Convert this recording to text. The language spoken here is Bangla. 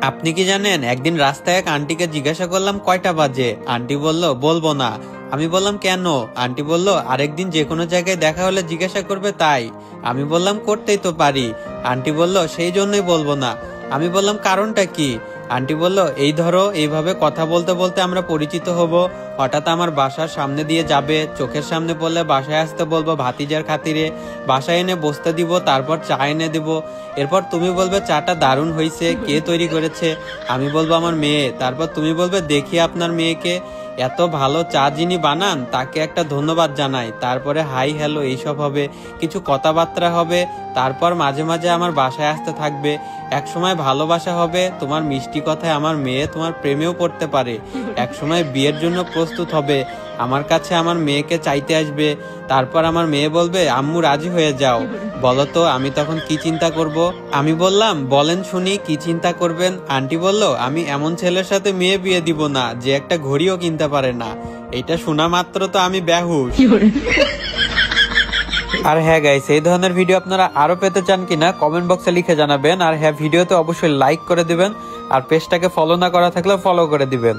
আপনি কি জানেন, একদিন রাস্তায় এক আন্টিকে জিজ্ঞাসা করলাম কয়টা বাজে। আন্টি বলল বলবো না। আমি বললাম কেন? আন্টি বলল আরেকদিন যে কোনো জায়গায় দেখা হলে জিজ্ঞাসা করবে তাই। আমি বললাম করতেই তো পারি। আন্টি বলল সেই জন্যই বলবো না। আমি বললাম কারণটা কি? আন্টি বলল এই ধরো, এইভাবে কথা বলতে বলতে আমরা পরিচিত হব, হঠাৎ আমার বাসার সামনে দিয়ে যাবে, চোখের সামনে পড়লে বাসায় আসতে বলবো ভাতিজার খাতিরে, বাসায় এনে বসতে দিব, তারপর চা এনে দিব, এরপর তুমি বলবে চাটা দারুণ হয়েছে, কে তৈরি করেছে? আমি বলবো আমার মেয়ে। তারপর তুমি বলবে দেখি আপনার মেয়েকে, এত ভালো চা যিনি বানান তাকে একটা ধন্যবাদ জানাই। তারপরে হাই হ্যালো এইসব হবে, কিছু কথাবার্তা হবে, তারপর মাঝে মাঝে আমার বাসায় আসতে থাকবে। একসময় ভালোবাসা হবে, তোমার মিষ্টি কথায় আমার মেয়ে তোমার প্রেমেও পড়তে পারে। একসময় বিয়ের জন্য প্রস্তুত হবে, আমার কাছে আমার মেয়েকে চাইতে আসবে। তারপর আমার মেয়ে বলবে আম্মু রাজি হয়ে যাও। বলতো আমি তখন কি চিন্তা করব? আমি বললাম বলেন শুনি, কি চিন্তা করবেন? আন্টি বলল আমি এমন ছেলের সাথে মেয়ে বিয়ে দিব না যে একটা ঘড়িও কিনতে পারে না। এটা শোনা মাত্র তো আমি বেহুশ। আর হ্যাঁ গাইস, এই ধরনের ভিডিও আপনারা আরো পেতে চান কিনা কমেন্ট বক্সে লিখে জানাবেন। আর হ্যাঁ, ভিডিওতে অবশ্যই লাইক করে দিবেন, আর পেজটাকে ফলো না করা থাকলে ফলো করে দিবেন।